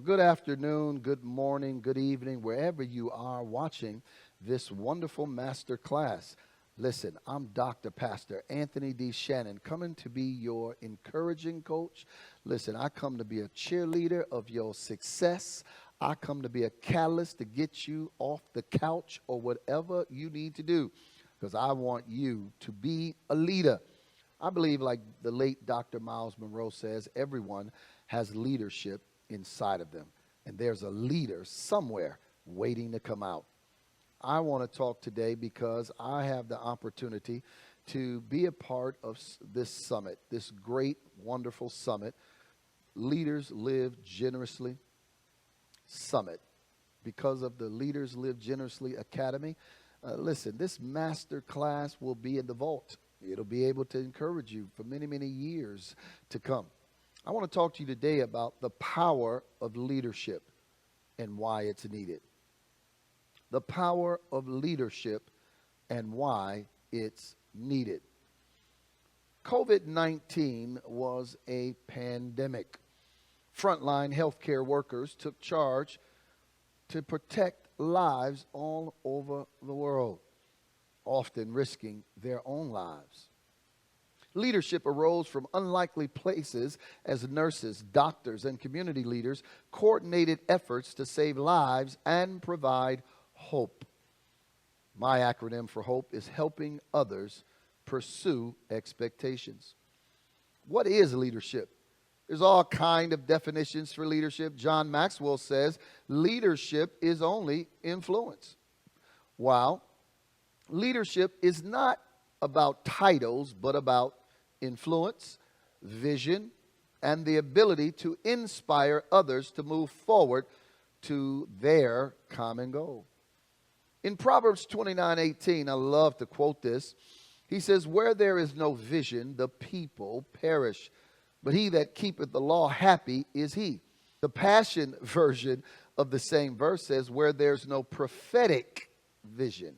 good afternoon, good morning, good evening, wherever you are watching this wonderful master class. Listen, I'm Dr. Pastor Anthony D. Shannon, coming to be your encouraging coach. Listen, I come to be a cheerleader of your success. I come to be a catalyst to get you off the couch or whatever you need to do, because I want you to be a leader. I believe, like the late Dr. Miles Monroe says, everyone has leadership inside of them, and there's a leader somewhere waiting to come out. I want to talk today because I have the opportunity to be a part of this summit, this great, wonderful summit, Leaders Live Generously Summit. Because of the Leaders Live Generously Academy, listen, this master class will be in the vault. It'll be able to encourage you for many, many years to come. I want to talk to you today about the power of leadership and why it's needed. The power of leadership and why it's needed. COVID-19 was a pandemic. Frontline healthcare workers took charge to protect lives all over the world, often risking their own lives. Leadership arose from unlikely places as nurses, doctors, and community leaders coordinated efforts to save lives and provide hope. My acronym for HOPE is helping others pursue expectations. What is leadership? There's all kind of definitions for leadership. John Maxwell says leadership is only influence. While leadership is not about titles, but about influence, vision, and the ability to inspire others to move forward to their common goal. In Proverbs 29:18, I love to quote this. He says, "Where there is no vision, the people perish. But he that keepeth the law, happy is he." The Passion version of the same verse says, "Where there's no prophetic vision."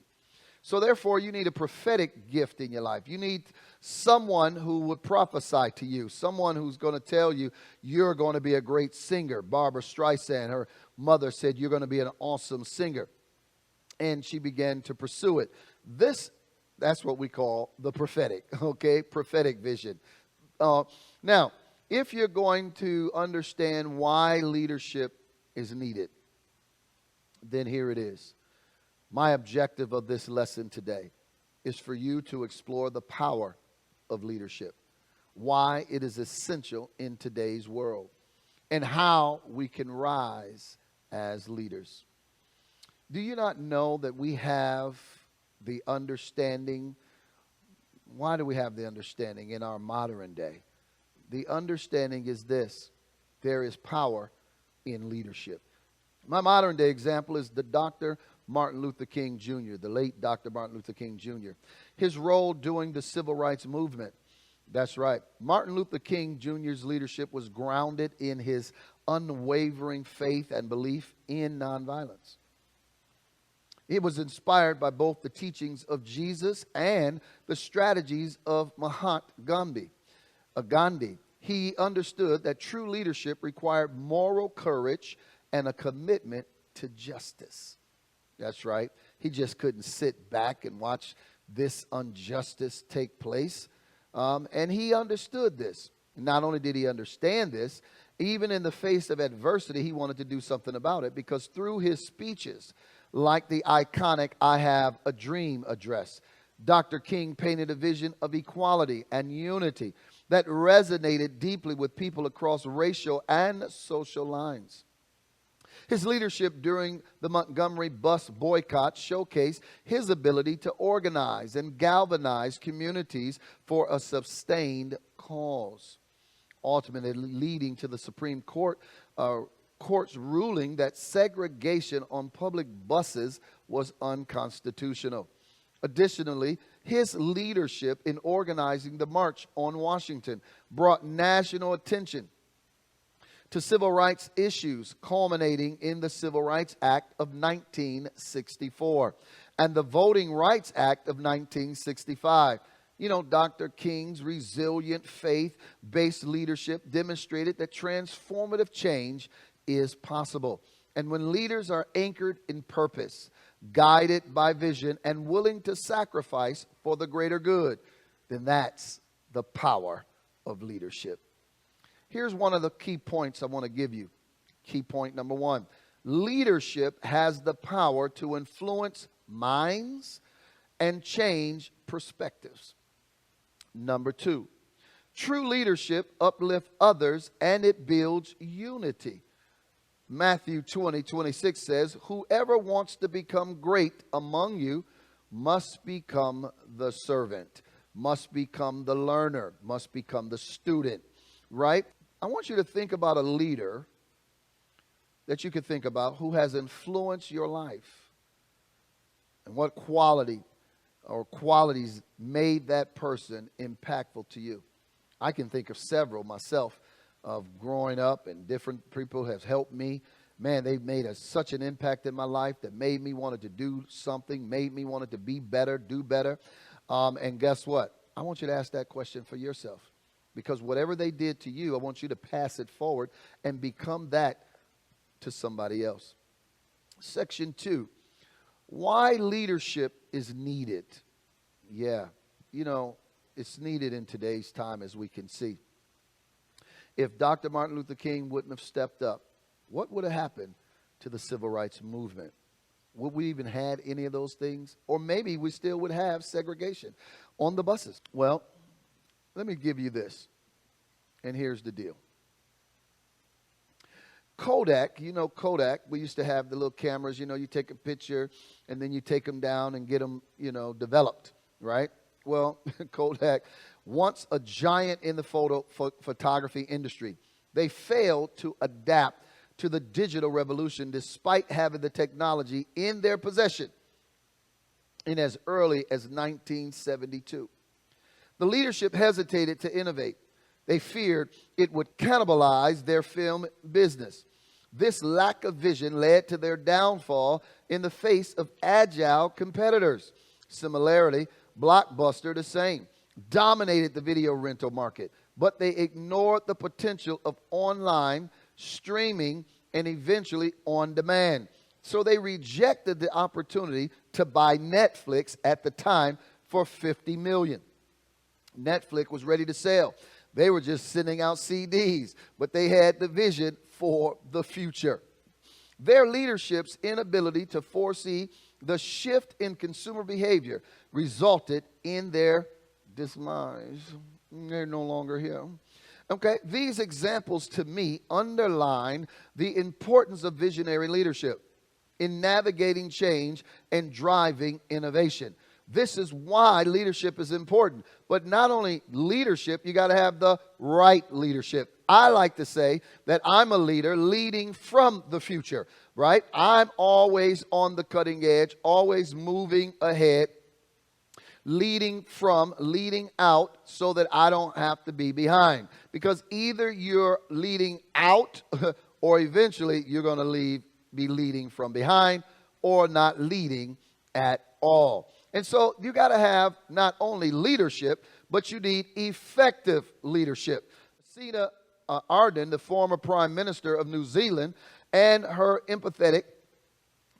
So therefore, you need a prophetic gift in your life. You need someone who would prophesy to you, someone who's going to tell you you're going to be a great singer. Barbara Streisand, her mother, said you're going to be an awesome singer. And she began to pursue it. That's what we call the prophetic, okay? Prophetic vision. Now, if you're going to understand why leadership is needed, then here it is. My objective of this lesson today is for you to explore the power of leadership, why it is essential in today's world, and how we can rise as leaders. Do you not know that we have the understanding? Why do we have the understanding in our modern day? The understanding is this: there is power in leadership. My modern day example is the Dr. Martin Luther King Jr., the late Dr. Martin Luther King Jr. His role during the civil rights movement. That's right. Martin Luther King Jr.'s leadership was grounded in his unwavering faith and belief in nonviolence. It was inspired by both the teachings of Jesus and the strategies of Mahatma Gandhi. He understood that true leadership required moral courage and a commitment to justice. That's right. He just couldn't sit back and watch this injustice take place. And he understood this. Not only did he understand this, even in the face of adversity, he wanted to do something about it, because through his speeches, like the iconic "I Have a Dream" address, Dr. King painted a vision of equality and unity that resonated deeply with people across racial and social lines. His leadership during the Montgomery bus boycott showcased his ability to organize and galvanize communities for a sustained cause, ultimately leading to the Supreme Court's ruling that segregation on public buses was unconstitutional. Additionally, his leadership in organizing the March on Washington brought national attention to civil rights issues, culminating in the Civil Rights Act of 1964 and the Voting Rights Act of 1965. You know, Dr. King's resilient faith-based leadership demonstrated that transformative change is possible. And when leaders are anchored in purpose, guided by vision, and willing to sacrifice for the greater good, then that's the power of leadership. Here's one of the key points I want to give you. Key point number one. Leadership has the power to influence minds and change perspectives. Number two, true leadership uplifts others and it builds unity. Matthew 20:26 says, whoever wants to become great among you must become the servant, must become the learner, must become the student, right? I want you to think about a leader that you could think about who has influenced your life and what quality or qualities made that person impactful to you. I can think of several myself of growing up, and different people have helped me. Man, they've made such an impact in my life that made me wanted to do something, made me wanted to be better, do better. And guess what? I want you to ask that question for yourself, because whatever they did to you, I want you to pass it forward and become that to somebody else. Section 2, why leadership is needed. Yeah, it's needed in today's time, as we can see. If Dr. Martin Luther King wouldn't have stepped up, what would have happened to the civil rights movement? Would we even had any of those things? Or maybe we still would have segregation on the buses. Well, let me give you this. And here's the deal. Kodak, Kodak, we used to have the little cameras, you take a picture and then you take them down and get them, developed, right? Well, Kodak, once a giant in the photography industry, they failed to adapt to the digital revolution despite having the technology in their possession in as early as 1972. The leadership hesitated to innovate. They feared it would cannibalize their film business. This lack of vision led to their downfall in the face of agile competitors. Similarly, Blockbuster, the same, dominated the video rental market, but they ignored the potential of online streaming and eventually on demand. So they rejected the opportunity to buy Netflix at the time for $50 million. Netflix was ready to sell. They were just sending out CDs, but they had the vision for the future. Their leadership's inability to foresee the shift in consumer behavior resulted in their demise. They're no longer here. Okay, these examples to me underline the importance of visionary leadership in navigating change and driving innovation. This is why leadership is important. But not only leadership, you got to have the right leadership. I like to say that I'm a leader leading from the future, right? I'm always on the cutting edge, always moving ahead, leading out so that I don't have to be behind. Because either you're leading out or eventually you're going to be leading from behind or not leading at all. And so you got to have not only leadership, but you need effective leadership. Jacinda Ardern, the former Prime Minister of New Zealand, and her empathetic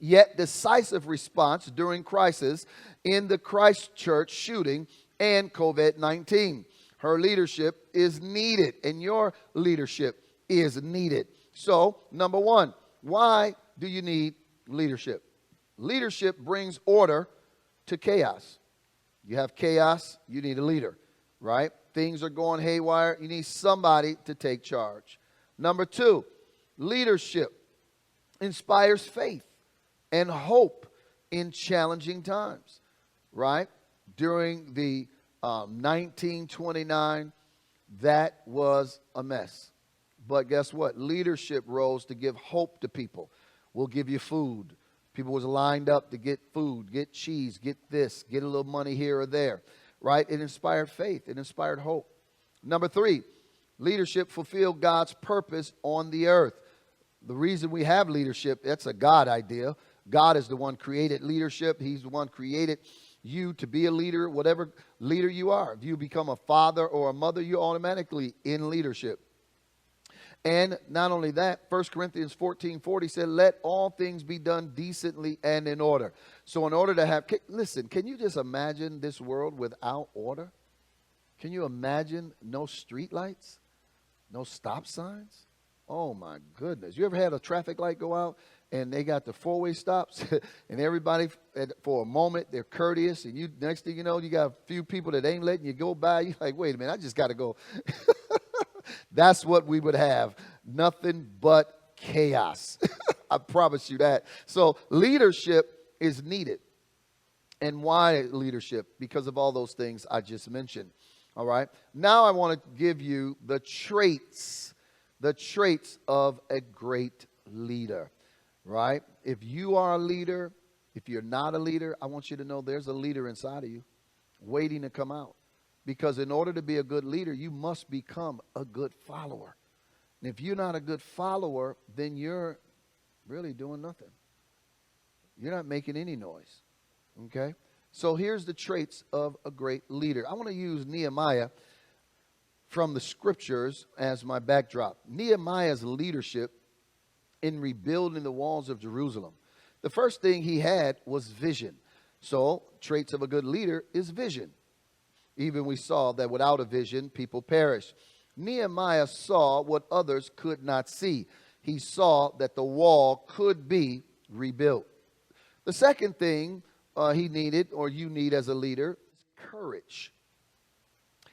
yet decisive response during crisis in the Christchurch shooting and COVID-19. Her leadership is needed, and your leadership is needed. So, number one, why do you need leadership? Leadership brings order to chaos. You have chaos, you need a leader, right? Things are going haywire, you need somebody to take charge. Number two, leadership inspires faith and hope in challenging times, right? During the 1929, that was a mess. But guess what? Leadership rose to give hope to people. We'll give you food. People was lined up to get food, get cheese, get this, get a little money here or there, right? It inspired faith. It inspired hope. Number three, leadership fulfilled God's purpose on the earth. The reason we have leadership, that's a God idea. God is the one created leadership. He's the one created you to be a leader, whatever leader you are. If you become a father or a mother, you're automatically in leadership. And not only that, 1 Corinthians 14:40 said, let all things be done decently and in order. So in order to have, listen, can you just imagine this world without order? Can you imagine no street lights? No stop signs? Oh my goodness. You ever had a traffic light go out and they got the four-way stops and everybody for a moment they're courteous, and you next thing you know you got a few people that ain't letting you go by. You're like, wait a minute, I just got to go. That's what we would have. Nothing but chaos. I promise you that. So leadership is needed. And why leadership? Because of all those things I just mentioned. All right. Now I want to give you the traits of a great leader. Right? If you are a leader, if you're not a leader, I want you to know there's a leader inside of you waiting to come out. Because in order to be a good leader, you must become a good follower. And if you're not a good follower, then you're really doing nothing. You're not making any noise. Okay? So here's the traits of a great leader. I want to use Nehemiah from the scriptures as my backdrop. Nehemiah's leadership in rebuilding the walls of Jerusalem. The first thing he had was vision. So traits of a good leader is vision. Even we saw that without a vision, people perish. Nehemiah saw what others could not see. He saw that the wall could be rebuilt. The second thing he needed, or you need as a leader, is courage.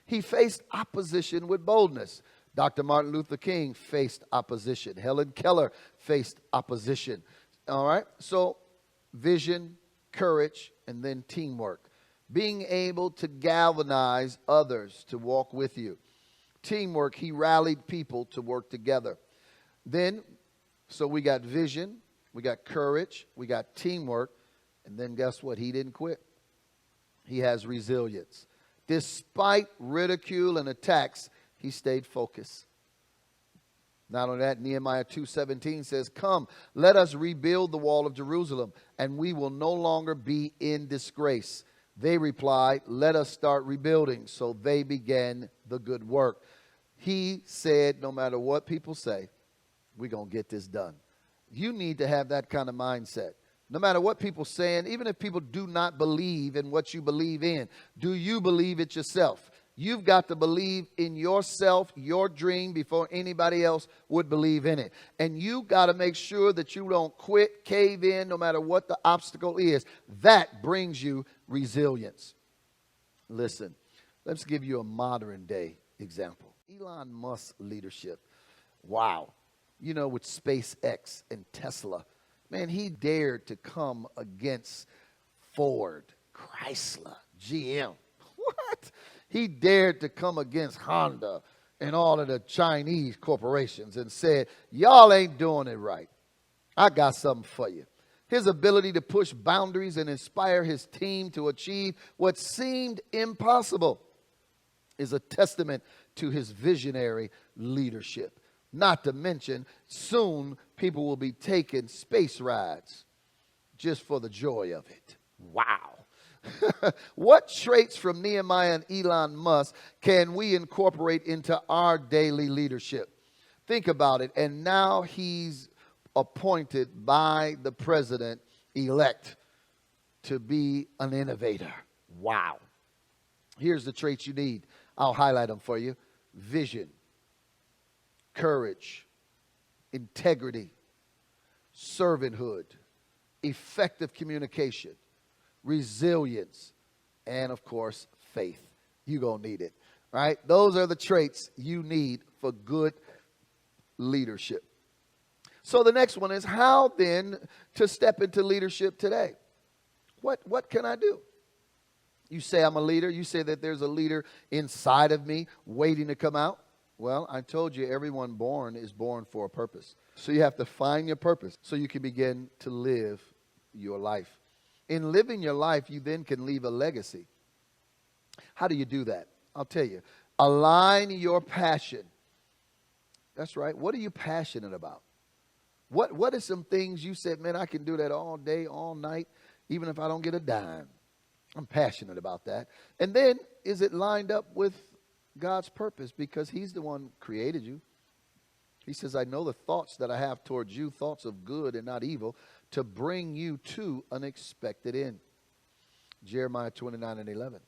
He faced opposition with boldness. Dr. Martin Luther King faced opposition. Helen Keller faced opposition. All right? So vision, courage, and then teamwork. Being able to galvanize others to walk with you. Teamwork, he rallied people to work together. Then, so we got vision, we got courage, we got teamwork, and then guess what? He didn't quit. He has resilience. Despite ridicule and attacks, he stayed focused. Not only that, Nehemiah 2:17 says, come, let us rebuild the wall of Jerusalem, and we will no longer be in disgrace. They replied, let us start rebuilding. So they began the good work. He said, no matter what people say, we're going to get this done. You need to have that kind of mindset. No matter what people are saying, even if people do not believe in what you believe in, do you believe it yourself? You've got to believe in yourself, your dream, before anybody else would believe in it. And you got to make sure that you don't quit, cave in, no matter what the obstacle is. That brings you resilience. Listen, let's give you a modern day example. Elon Musk's leadership. Wow. You know, with SpaceX and Tesla. Man, he dared to come against Ford, Chrysler, GM. What? He dared to come against Honda and all of the Chinese corporations and said, y'all ain't doing it right. I got something for you. His ability to push boundaries and inspire his team to achieve what seemed impossible is a testament to his visionary leadership. Not to mention, soon people will be taking space rides just for the joy of it. Wow. What traits from Nehemiah and Elon Musk can we incorporate into our daily leadership? Think about it. And now he's appointed by the president-elect to be an innovator. Wow. Here's the traits you need. I'll highlight them for you. Vision, courage, integrity, servanthood, effective communication, resilience, and of course, faith. You're going to need it. All right? Those are the traits you need for good leadership. So the next one is how then to step into leadership today. What can I do? You say I'm a leader. You say that there's a leader inside of me waiting to come out. Well, I told you everyone born is born for a purpose. So you have to find your purpose so you can begin to live your life. In living your life, you then can leave a legacy. How do you do that? I'll tell you. Align your passion. That's right. What are you passionate about? What are some things you said, man, I can do that all day, all night, even if I don't get a dime. I'm passionate about that. And then, is it lined up with God's purpose? Because he's the one who created you. He says, I know the thoughts that I have towards you, thoughts of good and not evil, to bring you to an expected end. Jeremiah 29:11.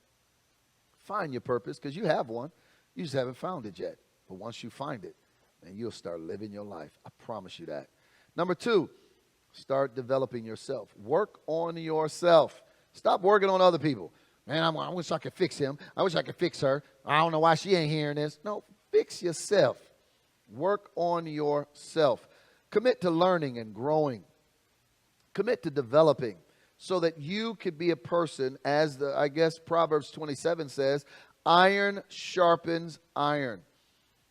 Find your purpose, because you have one. You just haven't found it yet. But once you find it, then you'll start living your life. I promise you that. Number 2, start developing yourself. Work on yourself. Stop working on other people. Man, I wish I could fix him. I wish I could fix her. I don't know why she ain't hearing this. No, fix yourself. Work on yourself. Commit to learning and growing. Commit to developing so that you could be a person, as I guess Proverbs 27 says, iron sharpens iron.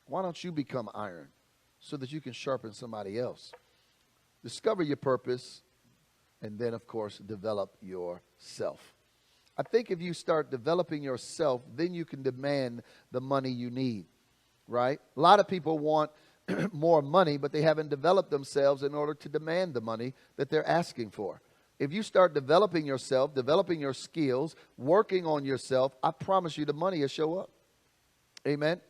Why don't you become iron so that you can sharpen somebody else? Discover your purpose, and then, of course, develop yourself. I think if you start developing yourself, then you can demand the money you need, right? A lot of people want more money, but they haven't developed themselves in order to demand the money that they're asking for. If you start developing yourself, developing your skills, working on yourself, I promise you the money will show up. Amen?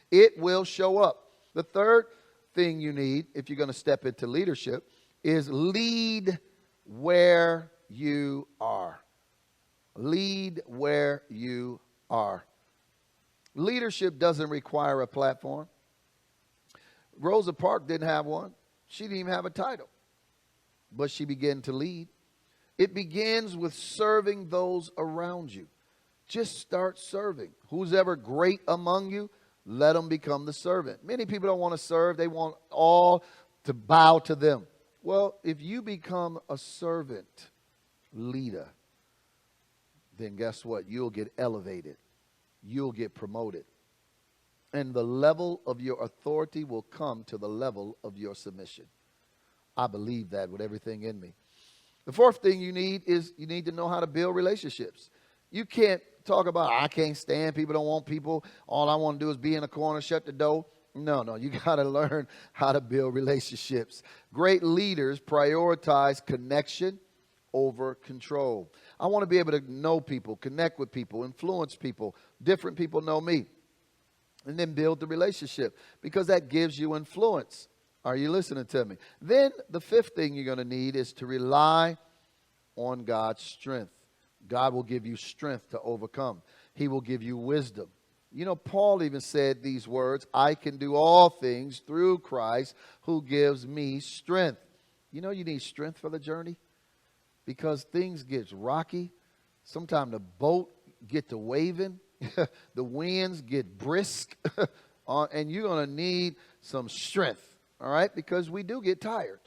It will show up. The third thing you need, if you're going to step into leadership, is lead where you are. Lead where you are. Leadership doesn't require a platform. Rosa Parks didn't have one. She didn't even have a title. But she began to lead. It begins with serving those around you. Just start serving. Who's ever great among you, let them become the servant. Many people don't want to serve. They want all to bow to them. Well, if you become a servant leader, then guess what? You'll get elevated. You'll get promoted. And the level of your authority will come to the level of your submission. I believe that with everything in me. The fourth thing you need is you need to know how to build relationships. You can't talk about, I can't stand people, don't want people. All I want to do is be in a corner, shut the door. No, you got to learn how to build relationships. Great leaders prioritize connection over control. I want to be able to know people, connect with people, influence people. Different people know me. And then build the relationship, because that gives you influence. Are you listening to me? Then the fifth thing you're going to need is to rely on God's strength. God will give you strength to overcome. He will give you wisdom. You know, Paul even said these words, I can do all things through Christ who gives me strength. You know, you need strength for the journey, because things get rocky. Sometimes the boat get to waving. The winds get brisk. And you're going to need some strength. All right? Because we do get tired.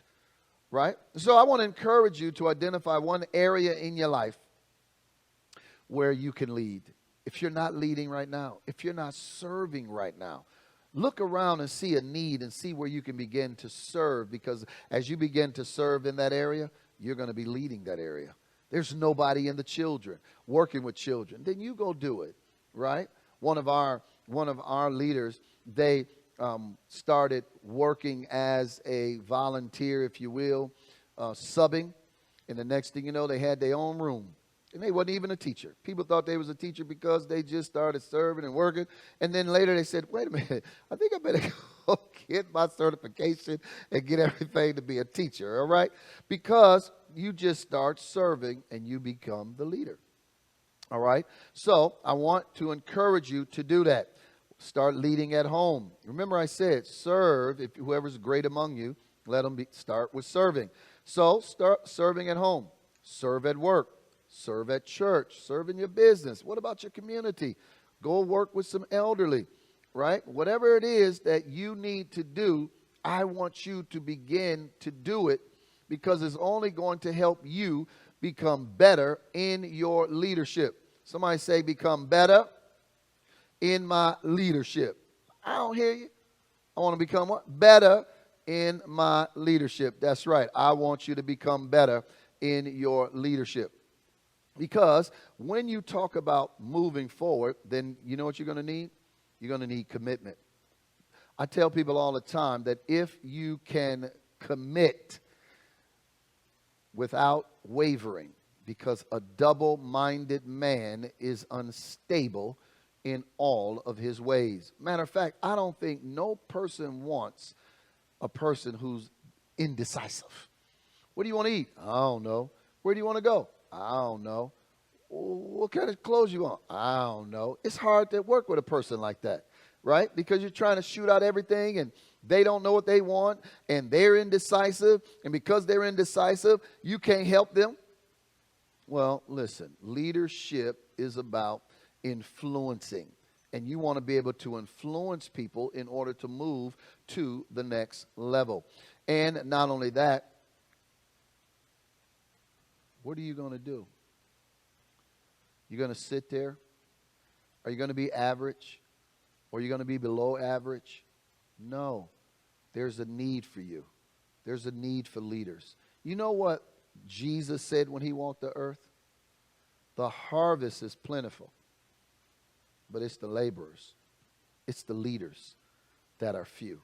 Right? So I want to encourage you to identify one area in your life where you can lead. If you're not leading right now, if you're not serving right now, look around and see a need and see where you can begin to serve, because as you begin to serve in that area, you're going to be leading that area. There's nobody in the children, working with children. Then you go do it, right? One of our leaders, they started working as a volunteer, if you will, subbing. And the next thing you know, they had their own room. And they wasn't even a teacher. People thought they was a teacher because they just started serving and working. And then later they said, wait a minute, I think I better go get my certification and get everything to be a teacher, all right? Because you just start serving and you become the leader, all right? So I want to encourage you to do that. Start leading at home. Remember I said, serve. If whoever's great among you, let them start with serving. So start serving at home. Serve at work. Serve at church. Serve in your business. What about your community? Go work with some elderly, right? Whatever it is that you need to do, I want you to begin to do it, because it's only going to help you become better in your leadership. Somebody say, become better in my leadership. I don't hear you. I want to become what? Better in my leadership. That's right. I want you to become better in your leadership. Because when you talk about moving forward, then you know what you're going to need? You're going to need commitment. I tell people all the time that if you can commit without wavering, because a double-minded man is unstable in all of his ways. Matter of fact, I don't think no person wants a person who's indecisive. What do you want to eat? I don't know. Where do you want to go? I don't know. What kind of clothes you want? I don't know. It's hard to work with a person like that, right? Because you're trying to shoot out everything and they don't know what they want and they're indecisive. And because they're indecisive, you can't help them. Well, listen, leadership is about influencing. And you want to be able to influence people in order to move to the next level. And not only that, what are you going to do? You're going to sit there? Are you going to be average? Or are you going to be below average? No. There's a need for you. There's a need for leaders. You know what Jesus said when he walked the earth? The harvest is plentiful, but it's the laborers, it's the leaders that are few.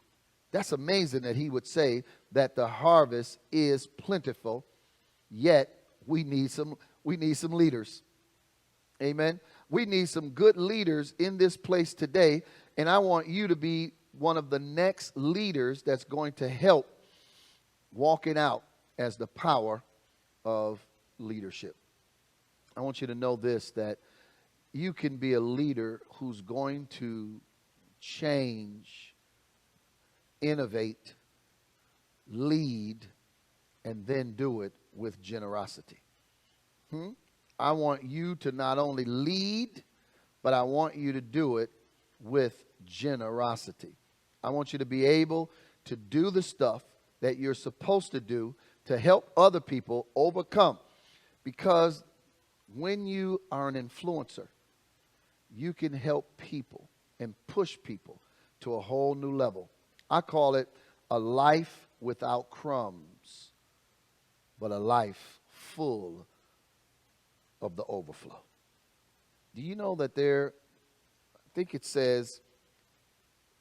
That's amazing that he would say that the harvest is plentiful, yet we need some leaders. Amen. We need some good leaders in this place today, and I want you to be one of the next leaders that's going to help walking out as the power of leadership. I want you to know this, that you can be a leader who's going to change, innovate, lead, and then do it with generosity. I want you to not only lead, but I want you to do it with generosity. I want you to be able to do the stuff that you're supposed to do to help other people overcome. Because when you are an influencer, you can help people and push people to a whole new level. I call it a life without crumbs, but a life full of the overflow. Do you know that I think it says,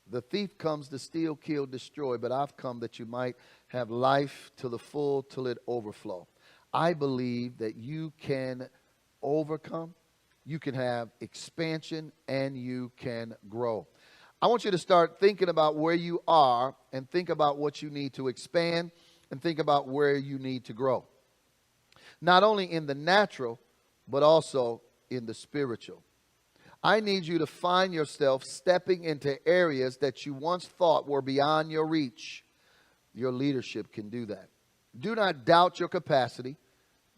the thief comes to steal, kill, destroy, but I've come that you might have life to the full till it overflow. I believe that you can overcome, you can have expansion, and you can grow. I want you to start thinking about where you are and think about what you need to expand and think about where you need to grow. Not only in the natural, but also in the spiritual. I need you to find yourself stepping into areas that you once thought were beyond your reach. Your leadership can do that. Do not doubt your capacity.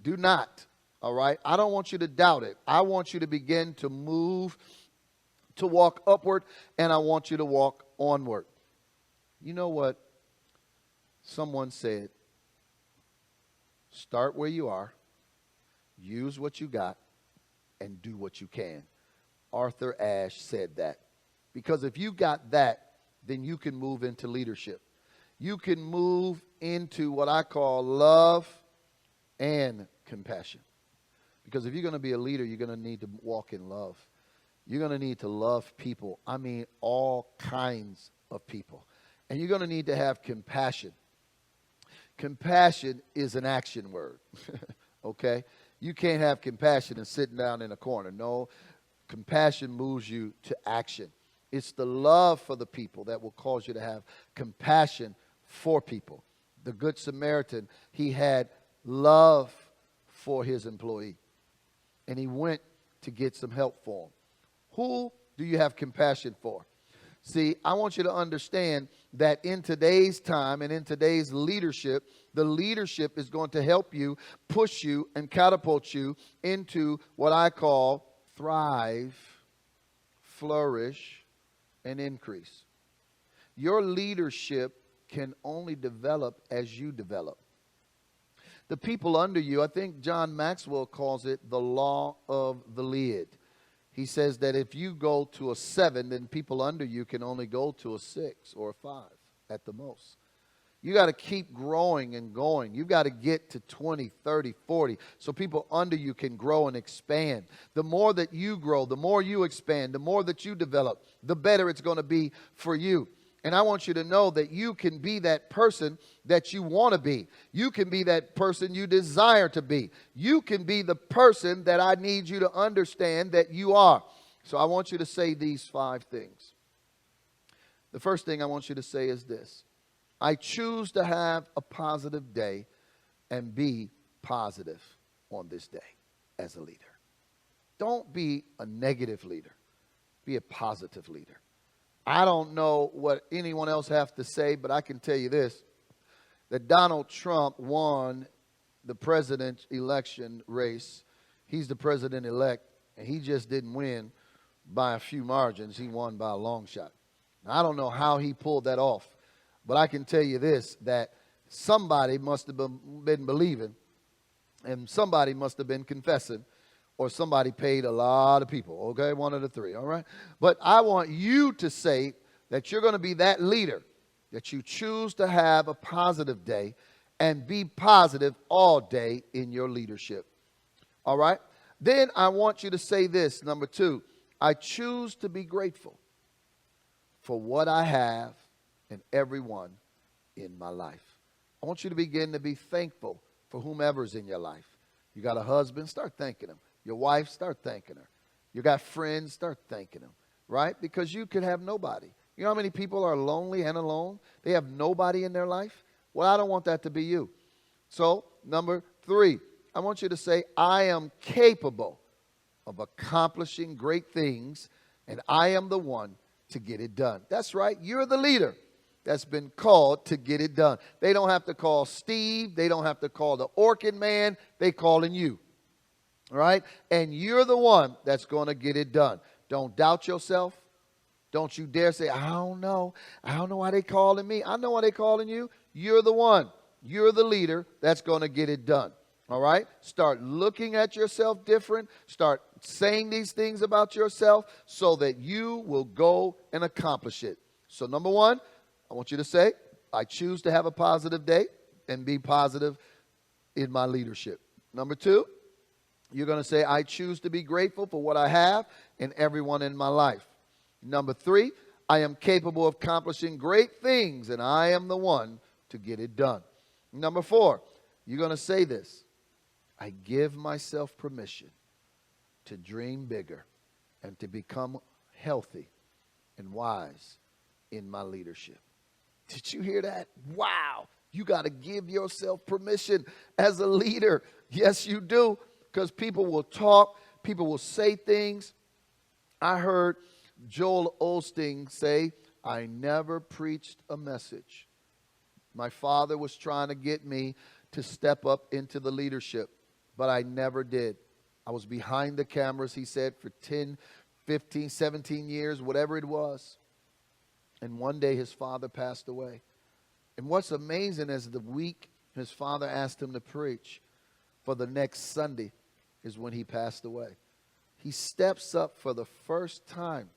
Do not. All right? I don't want you to doubt it. I want you to begin to move, to walk upward, and I want you to walk onward. You know what someone said? Start where you are, use what you got, and do what you can. Arthur Ashe said that. Because if you got that, then you can move into leadership. You can move into what I call love and compassion. Because if you're going to be a leader, you're going to need to walk in love. You're going to need to love people. I mean, all kinds of people. And you're going to need to have compassion. Compassion is an action word. Okay? You can't have compassion and sitting down in a corner. No, compassion moves you to action. It's the love for the people that will cause you to have compassion for people. The Good Samaritan, he had love for his employee. And he went to get some help for him. Who do you have compassion for? See, I want you to understand that in today's time and in today's leadership, the leadership is going to help you, push you, and catapult you into what I call thrive, flourish, and increase. Your leadership can only develop as you develop. The people under you, I think John Maxwell calls it the law of the lid. He says that if you go to a 7, then people under you can only go to a 6 or a 5 at the most. You got to keep growing and going. You've got to get to 20, 30, 40 so people under you can grow and expand. The more that you grow, the more you expand, the more that you develop, the better it's going to be for you. And I want you to know that you can be that person that you want to be. You can be that person you desire to be. You can be the person that I need you to understand that you are. So I want you to say these 5 things. The first thing I want you to say is this. I choose to have a positive day and be positive on this day as a leader. Don't be a negative leader. Be a positive leader. I don't know what anyone else has to say, but I can tell you this, that Donald Trump won the president election race. He's the president-elect, and he just didn't win by a few margins. He won by a long shot. Now, I don't know how he pulled that off, but I can tell you this, that somebody must have been believing, and somebody must have been confessing, or somebody paid a lot of people, okay? One of the three, all right? But I want you to say that you're going to be that leader, that you choose to have a positive day and be positive all day in your leadership, all right? Then I want you to say this, number 2, I choose to be grateful for what I have and everyone in my life. I want you to begin to be thankful for whomever's in your life. You got a husband, start thanking him. Your wife, start thanking her. You got friends, start thanking them, right? Because you could have nobody. You know how many people are lonely and alone? They have nobody in their life. Well, I don't want that to be you. So, number 3, I want you to say, I am capable of accomplishing great things, and I am the one to get it done. That's right. You're the leader that's been called to get it done. They don't have to call Steve. They don't have to call the Orchid Man. They calling you. All right? And you're the one that's going to get it done. Don't doubt yourself. Don't you dare say, I don't know. I don't know why they calling me. I know why they calling you. You're the one. You're the leader that's going to get it done. All right? Start looking at yourself different. Start saying these things about yourself so that you will go and accomplish it. So number 1, I want you to say, I choose to have a positive day and be positive in my leadership. Number 2, you're going to say, I choose to be grateful for what I have and everyone in my life. Number 3, I am capable of accomplishing great things, and I am the one to get it done. Number 4, you're going to say this, I give myself permission to dream bigger and to become healthy and wise in my leadership. Did you hear that? Wow. You got to give yourself permission as a leader. Yes, you do. Because people will talk, people will say things. I heard Joel Osteen say, I never preached a message. My father was trying to get me to step up into the leadership, but I never did. I was behind the cameras, he said, for 10, 15, 17 years, whatever it was. And one day his father passed away. And what's amazing is the week his father asked him to preach for the next Sunday is when he passed away. He steps up for the first time.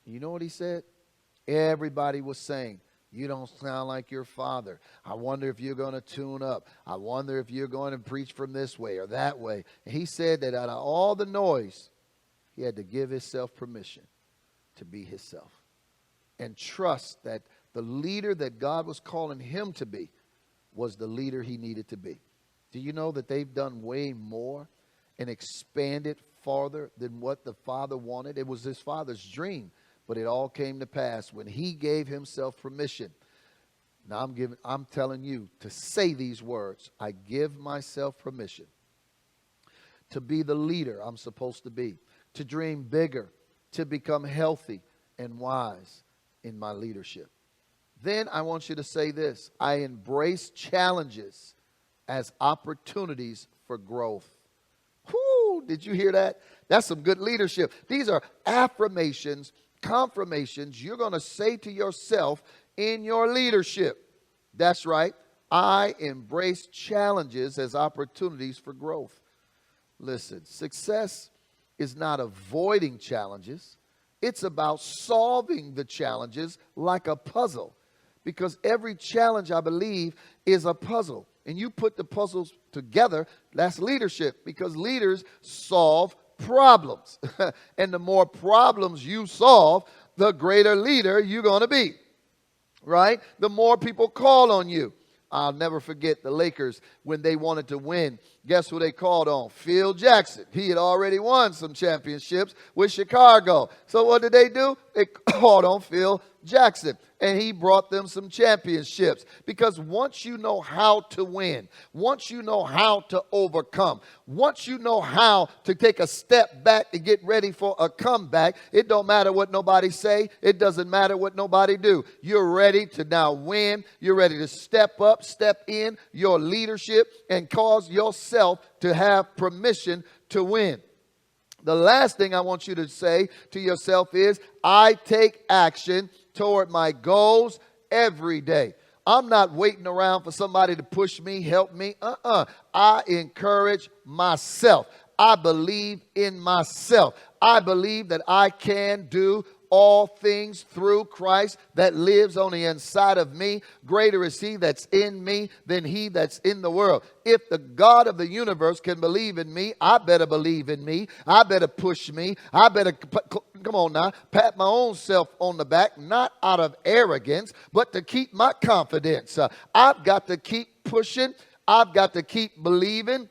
You know what he said? Everybody was saying, you don't sound like your father. I wonder if you're going to tune up. I wonder if you're going to preach from this way or that way. And he said that out of all the noise, he had to give himself permission to be himself and trust that the leader that God was calling him to be was the leader he needed to be. Do you know that they've done way more and expanded farther than what the father wanted? It was his father's dream, but it all came to pass when he gave himself permission. Now I'm telling you to say these words. I give myself permission to be the leader I'm supposed to be, to dream bigger, to become healthy and wise in my leadership. Then I want you to say this. I embrace challenges as opportunities for growth. Whoo, did you hear that? That's some good leadership. These are affirmations, confirmations you're going to say to yourself in your leadership. That's right. I embrace challenges as opportunities for growth. Listen, success is not avoiding challenges. It's about solving the challenges like a puzzle. Because every challenge, I believe, is a puzzle. And you put the puzzles together, that's leadership. Because leaders solve problems. And the more problems you solve, the greater leader you're going to be. Right? The more people call on you. I'll never forget the Lakers when they wanted to win, guess who they called on? Phil Jackson. He had already won some championships with Chicago. So what did they do? They called on Phil Jackson, and he brought them some championships. Because once you know how to win, once you know how to overcome, once you know how to take a step back and get ready for a comeback, it don't matter what nobody say. It doesn't matter what nobody do. You're ready to now win. You're ready to step up, step in your leadership, and cause yourself to have permission to win. The last thing I want you to say to yourself is, I take action toward my goals every day. I'm not waiting around for somebody to push me, help me. I encourage myself. I believe in myself. I believe that I can do all things through Christ that lives on the inside of me. Greater is he that's in me than he that's in the world. If the God of the universe can believe in me, I better believe in me. I better push me. I better, come on now, pat my own self on the back, not out of arrogance, but to keep my confidence. I've got to keep pushing. I've got to keep believing.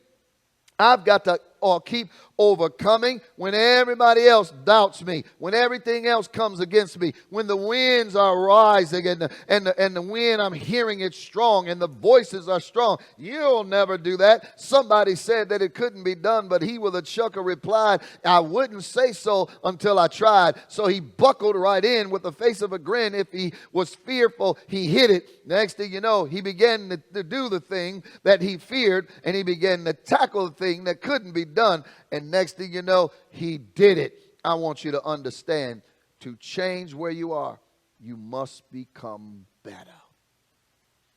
I've got to keep overcoming when everybody else doubts me, when everything else comes against me, when the winds are rising and the wind, I'm hearing it strong and the voices are strong. You'll never do that. Somebody said that it couldn't be done, but he with a chuckle replied, I wouldn't say so until I tried. So he buckled right in with the face of a grin. If he was fearful, he hid it. Next thing you know, he began to do the thing that he feared, and he began to tackle the thing that couldn't be done. And next thing you know, he did it. I want you to understand, to change where you are, you must become better.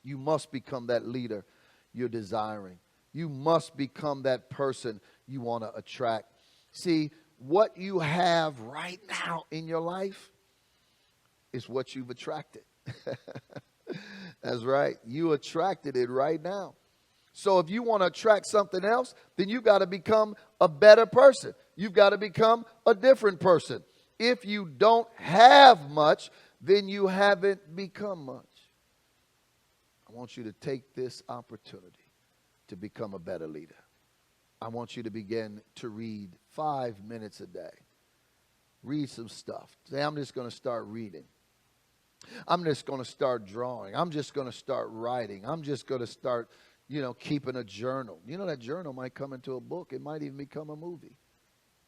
You must become that leader you're desiring. You must become that person you want to attract. See, what you have right now in your life is what you've attracted. That's right. You attracted it right now. So if you want to attract something else, then you got to become a better person. You've got to become a different person. If you don't have much, then you haven't become much. I want you to take this opportunity to become a better leader. I want you to begin to read 5 minutes a day. Read some stuff. Say, I'm just going to start reading. I'm just going to start drawing. I'm just going to start writing. I'm just going to start, keeping a journal. That journal might come into a book. It might even become a movie.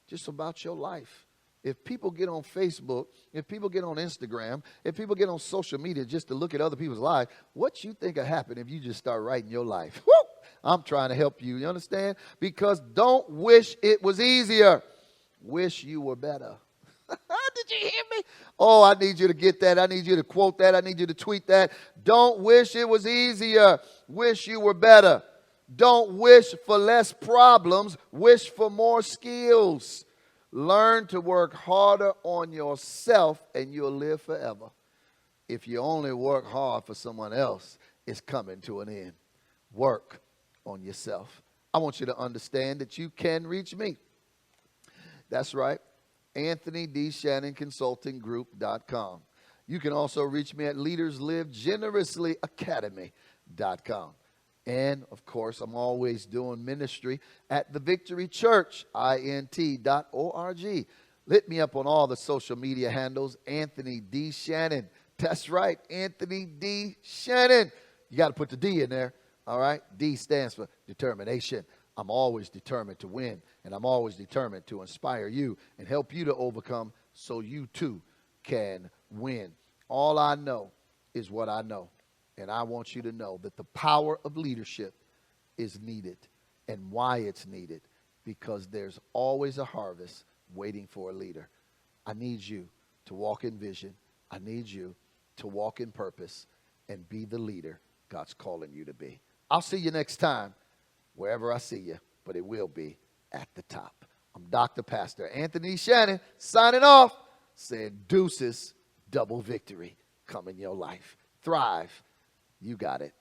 Just about your life. If people get on Facebook, if people get on Instagram, if people get on social media just to look at other people's lives, what you think will happen if you just start writing your life? Woo! I'm trying to help you. You understand? Because don't wish it was easier. Wish you were better. Did you hear me? Oh, I need you to get that. I need you to quote that. I need you to tweet that. Don't wish it was easier. Wish you were better. Don't wish for less problems. Wish for more skills. Learn to work harder on yourself and you'll live forever. If you only work hard for someone else, it's coming to an end. Work on yourself. I want you to understand that you can reach me. That's right. AnthonyDShannonConsultingGroup.com. You can also reach me at LeadersLiveGenerouslyAcademy.com. And, of course, I'm always doing ministry at the Victory Church, INT.org. Hit me up on all the social media handles, Anthony D. Shannon. That's right, Anthony D. Shannon. You got to put the D in there, all right? D stands for determination. I'm always determined to win, and I'm always determined to inspire you and help you to overcome so you too can win. All I know is what I know, and I want you to know that the power of leadership is needed, and why it's needed, because there's always a harvest waiting for a leader. I need you to walk in vision. I need you to walk in purpose and be the leader God's calling you to be. I'll see you next time. Wherever I see you, but it will be at the top. I'm Dr. Pastor Anthony Shannon, signing off, saying deuces, double victory come in your life. Thrive. You got it.